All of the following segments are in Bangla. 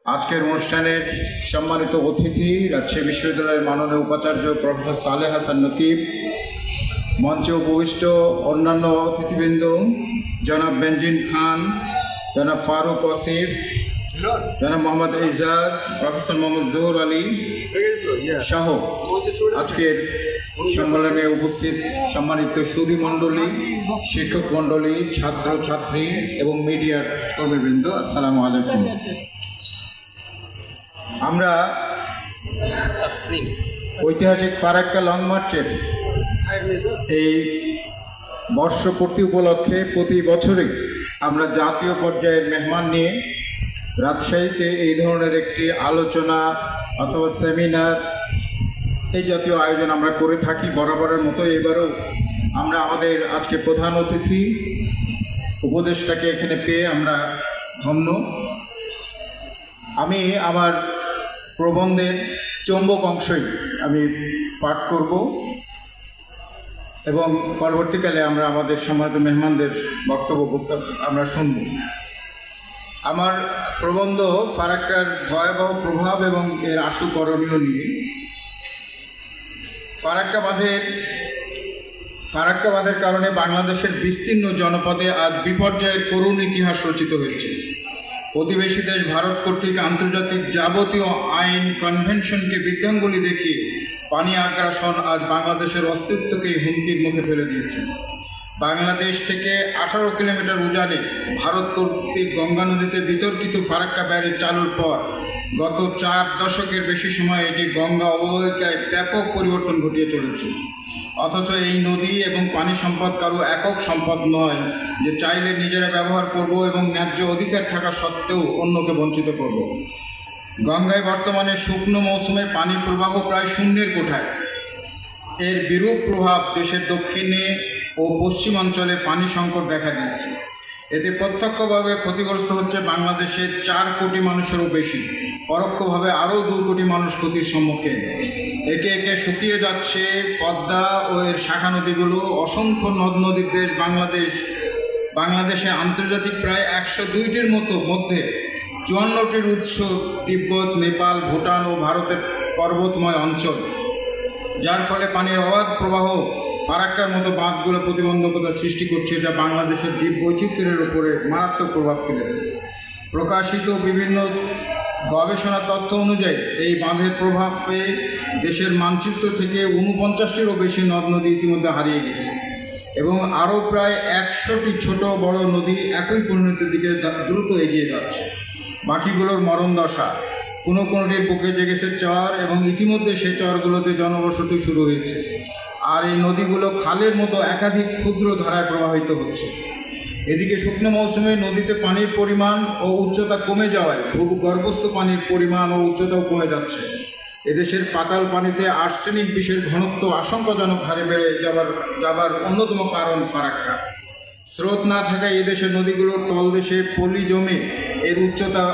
আজকের অনুষ্ঠানের সম্মানিত অতিথি রাজশাহী বিশ্ববিদ্যালয়ের মাননীয় উপাচার্য প্রফেসর সালেহ হাসান নকিব, মঞ্চে উপবিষ্ট অন্যান্য অতিথিবৃন্দ জনাব বেনজিন খান, জনাব ফারুক ওয়াসিফ, জনাব মোহাম্মদ এজাজ, প্রফেসর মোহাম্মদ জহুর আলী সহ আজকের সম্মেলনে উপস্থিত সম্মানিত সুধী মণ্ডলী, শিক্ষক মণ্ডলী, ছাত্র ছাত্রী এবং মিডিয়ার কর্মীবৃন্দ, আসসালামু আলাইকুম। আমরা ঐতিহাসিক ফারাক্কা লং মার্চের এই বর্ষপূর্তি উপলক্ষে প্রতি বছরই আমরা জাতীয় পর্যায়ের মেহমান নিয়ে রাজশাহীতে এই ধরনের একটি আলোচনা অথবা সেমিনার এই জাতীয় আয়োজন আমরা করে থাকি বরাবরের মতো। এবারও আমরা আমাদের আজকে প্রধান অতিথি উপদেষ্টাকে এখানে পেয়ে আমরা ধন্য। আমি আমার প্রবন্ধের চৌম্বক অংশই আমি পাঠ করব এবং পরবর্তীকালে আমরা আমাদের সম্মানিত মেহমানদের বক্তব্য আমরা শুনব। আমার প্রবন্ধ ফারাক্কার ভয়াবহ প্রভাব এবং এর আশু করণীয় নিয়ে। ফারাক্কা বাঁধের কারণে বাংলাদেশের বিস্তীর্ণ জনপদে আজ বিপর্যয়ের করুণ ইতিহাস রচিত হয়েছে। প্রতিবেশী দেশ ভারত কর্তৃক আন্তর্জাতিক যাবতীয় আইন কনভেনশনকে বৃদ্ধাঙ্গুলি দেখিয়ে পানি আগ্রাসন আজ বাংলাদেশের অস্তিত্বকেই হুমকির মুখে ফেলে দিয়েছে। বাংলাদেশ থেকে 18 কিলোমিটার উজানে ভারত কর্তৃক গঙ্গা নদীতে বিতর্কিত ফারাক্কা ব্যারেজ চালুর পর গত 4 দশকের বেশি সময় এটি গঙ্গা অববাহিকায় ব্যাপক পরিবর্তন ঘটিয়ে চলেছে। অথচ এই নদী এবং পানি সম্পদ কারো একক সম্পদ নয় যে চাইলে নিজেরা ব্যবহার করব এবং ন্যায্য অধিকার থাকা সত্ত্বেও অন্যকে বঞ্চিত করব। গঙ্গায় বর্তমানে শুকনো মৌসুমে পানি প্রবাহ প্রায় শূন্যের কোঠায়। এর বিরূপ প্রভাব দেশের দক্ষিণে ও পশ্চিমাঞ্চলে পানি সংকট দেখা দিয়েছে। এতে প্রত্যক্ষভাবে ক্ষতিগ্রস্ত হচ্ছে বাংলাদেশের 4 কোটি মানুষেরও বেশি, পরোক্ষভাবে আরও 2 কোটি মানুষ ক্ষতির সম্মুখীন। একে একে শুকিয়ে যাচ্ছে পদ্মা ও এর শাখা নদীগুলো। অসংখ্য নদ নদীর দেশ বাংলাদেশে আন্তর্জাতিক প্রায় 102টির মধ্যে 54টির উৎস তিব্বত, নেপাল, ভুটান ও ভারতের পর্বতময় অঞ্চল, যার ফলে পানির অবাধ প্রবাহ ফারাক্কার মতো বাঁধগুলো প্রতিবন্ধকতা সৃষ্টি করছে, যা বাংলাদেশের জীব বৈচিত্র্যের উপরে মারাত্মক প্রভাব ফেলেছে। প্রকাশিত বিভিন্ন গবেষণা তথ্য অনুযায়ী এই বাঁধের প্রভাবে দেশের মানচিত্র থেকে 49টিরও বেশি নদ নদী ইতিমধ্যে হারিয়ে গেছে এবং আরও প্রায় 100টি ছোট বড় নদী একই পরিণতির দিকে দ্রুত এগিয়ে যাচ্ছে। বাকিগুলোর মরণ দশা। কোনোটির বুকে জেগেছে চর এবং ইতিমধ্যে সেই চরগুলোতে জনবসতি শুরু হয়েছে। আর এই নদীগুলো খালের মতো একাধিক ক্ষুদ্র ধারায় প্রবাহিত হচ্ছে। এদিকে শুকনো মৌসুমে নদীতে পানির পরিমাণ ও উচ্চতা কমে যাওয়ায় ভূগর্ভস্থ পানির পরিমাণ ও উচ্চতাও কমে যাচ্ছে। এদেশের পাতাল পানিতে আর্সেনিক বিষের ঘনত্ব আশঙ্কাজনক হারে বেড়ে যাবার অন্যতম কারণ ফারাক্কা। স্রোত না থাকায় এদেশের নদীগুলোর তলদেশে পলি জমে এর উচ্চতা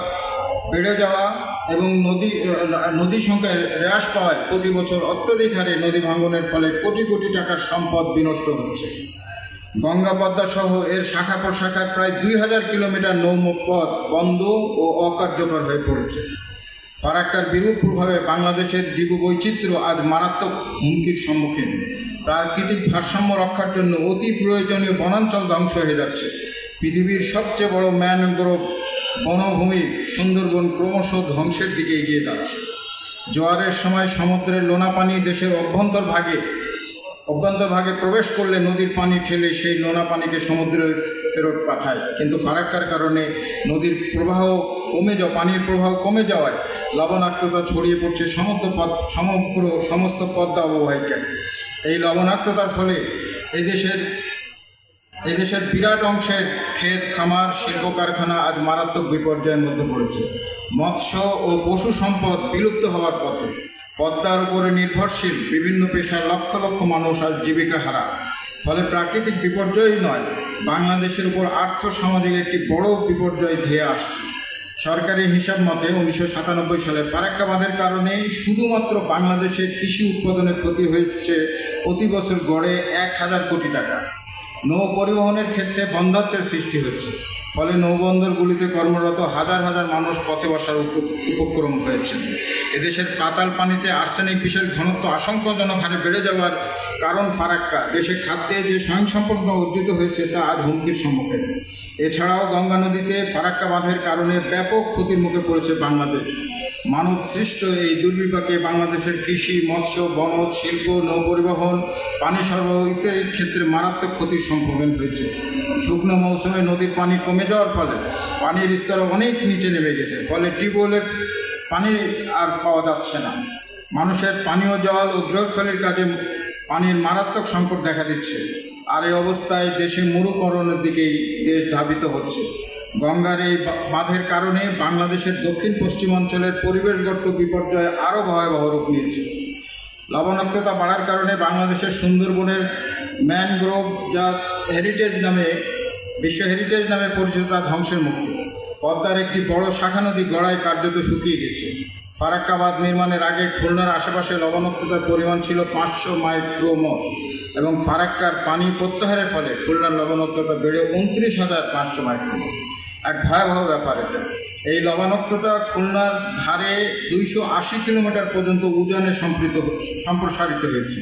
বেড়ে যাওয়া এবং নদী সংখ্যায় হ্রাস পাওয়ায় প্রতি বছর অত্যধিক হারে নদী ভাঙনের ফলে কোটি কোটি টাকার সম্পদ বিনষ্ট হচ্ছে। গঙ্গা পদ্মা সহ এর শাখা প্রশাখার প্রায় 2000 কিলোমিটার নৌপথ বন্ধ ও অকার্যকর হয়ে পড়েছে। ফারাক্কার বিরূপ প্রভাবে বাংলাদেশের জীববৈচিত্র্য আজ মারাত্মক হুমকির সম্মুখীন। প্রাকৃতিক ভারসাম্য রক্ষার জন্য অতি প্রয়োজনীয় বনাঞ্চল ধ্বংস হয়ে যাচ্ছে। পৃথিবীর সবচেয়ে বড় ম্যানগ্রোভ বনভূমি সুন্দরবন ক্রমশ ধ্বংসের দিকে এগিয়ে যাচ্ছে। জোয়ারের সময় সমুদ্রের লোনা পানি দেশের অভ্যন্তরভাগে প্রবেশ করলে নদীর পানি ঠেলে সেই নোনা পানিকে সমুদ্রে ফেরত পাঠায়। কিন্তু ফারাক্কার কারণে নদীর পানির প্রবাহ কমে যাওয়ায় লবণাক্ততা ছড়িয়ে পড়ছে সমস্ত পদ্মা অববাহিকায়। এই লবণাক্ততার ফলে এদেশের বিরাট অংশের ক্ষেত খামার শিল্প কারখানা আজ মারাত্মক বিপর্যয়ের মধ্যে পড়েছে। মৎস্য ও পশু সম্পদ বিলুপ্ত হওয়ার পথে। পদ্মার উপরে নির্ভরশীল বিভিন্ন পেশার লক্ষ লক্ষ মানুষ আজ জীবিকা হারা। ফলে প্রাকৃতিক বিপর্যয়ই নয়, বাংলাদেশের উপর আর্থসামাজিক একটি বড় বিপর্যয় ধেয়ে আসছে। সরকারি হিসাব মতে 1997 সালে ফারাক্কা বাঁধের কারণে শুধুমাত্র বাংলাদেশের কৃষি উৎপাদনের ক্ষতি হয়েছে প্রতি বছর গড়ে 1000 কোটি টাকা। নৌ পরিবহনের ক্ষেত্রে বন্ধ্যাত্বের সৃষ্টি হচ্ছে, ফলে নৌবন্দরগুলিতে কর্মরত হাজার হাজার মানুষ পথে বসার উপক্রম হয়েছে। এদেশের পাতাল পানিতে আর্সেনিক বিষের ঘনত্ব আশঙ্কাজনক হারে বেড়ে যাওয়ার কারণ ফারাক্কা। দেশে খাদ্যে যে স্বয়ংসম্পূর্ণ অর্জিত হয়েছে তা আজ হুমকির সম্মুখীন। এছাড়াও গঙ্গা নদীতে ফারাক্কা বাঁধের কারণে ব্যাপক ক্ষতির মুখে পড়েছে বাংলাদেশ। মানব সৃষ্ট এই দুর্বিপাকে বাংলাদেশের কৃষি, মৎস্য, বনজ, শিল্প, নৌ পরিবহন, পানি সরবরাহ ইত্যাদি ক্ষেত্রে মারাত্মক ক্ষতির সম্মুখীন হয়েছে। শুকনো মৌসুমে নদীর পানি কমে যাওয়ার ফলে পানির স্তর অনেক নিচে নেমে গেছে, ফলে টিউবওয়েলের পানি আর পাওয়া যাচ্ছে না। মানুষের পানীয় জল ও গৃহস্থলীর কাজে পানির মারাত্মক সংকট দেখা দিচ্ছে। আর এই অবস্থায় দেশে মরুকরণের দিকেই দেশ ধাবিত হচ্ছে। গঙ্গার এই বাঁধের কারণে বাংলাদেশের দক্ষিণ পশ্চিমাঞ্চলের পরিবেশগত বিপর্যয় আরও ভয়াবহ রূপ নিয়েছে। লবণাক্ততা বাড়ার কারণে বাংলাদেশের সুন্দরবনের ম্যানগ্রোভ, যা বিশ্ব হেরিটেজ নামে পরিচিত, তা ধ্বংসের মুখে। পদ্মার একটি বড় শাখা নদী গড়ায় কার্যত শুকিয়ে গেছে। ফারাক্কা বাঁধ নির্মাণের আগে খুলনার আশেপাশে লবণাক্ততার পরিমাণ ছিল 500 মাইক্রোমস এবং ফারাক্কার পানি প্রত্যাহারের ফলে খুলনার লবণাক্ততা বেড়ে 29,500 মাইক্রোমস। এক ভয়াবহ ব্যাপার এটা। এই লবণাক্ততা খুলনার ধারে 280 কিলোমিটার পর্যন্ত উজানে সম্প্রসারিত হয়েছে।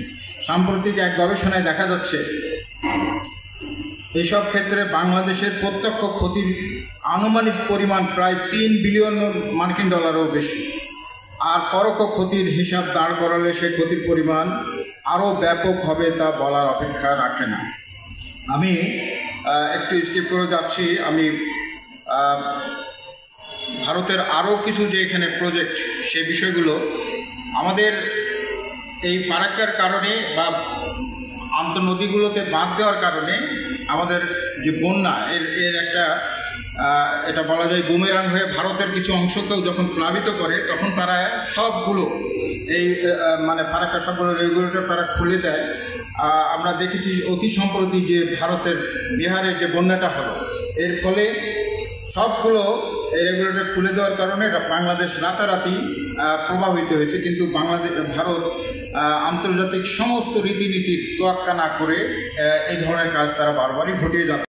সাম্প্রতিক এক গবেষণায় দেখা যাচ্ছে এসব ক্ষেত্রে বাংলাদেশের প্রত্যক্ষ ক্ষতির আনুমানিক পরিমাণ প্রায় 3 বিলিয়ন মার্কিন ডলারও বেশি। আর পরোক্ষ ক্ষতির হিসাব দাঁড় করালে সে ক্ষতির পরিমাণ আরও ব্যাপক হবে, তা বলার অপেক্ষা রাখে না। আমি একটু স্কিপ করে যাচ্ছি। আমি ভারতের আরও কিছু যে এখানে প্রজেক্ট, সে বিষয়গুলো আমাদের এই ফারাক্কার কারণে বা আন্তঃনদীগুলোতে বাঁধ দেওয়ার কারণে আমাদের যে বন্যা, এর একটা এটা বলা যায় বুমেরাং হয়ে ভারতের কিছু অংশকেও যখন প্লাবিত করে, তখন তারা সবগুলো এই ফারাক্কা সবগুলো রেগুলেটর তারা খুলে দেয়। আমরা দেখেছি অতি সম্প্রতি যে ভারতের বিহারের যে বন্যাটা হলো, এর ফলে সবগুলো এই রেগুলেটর খুলে দেওয়ার কারণে বাংলাদেশ রাতারাতি প্রভাবিত হয়েছে। কিন্তু ভারত আন্তর্জাতিক সমস্ত রীতিনীতির তোয়াক্কা না করে এই ধরনের কাজ তারা বারবারই ঘটিয়ে যাচ্ছে।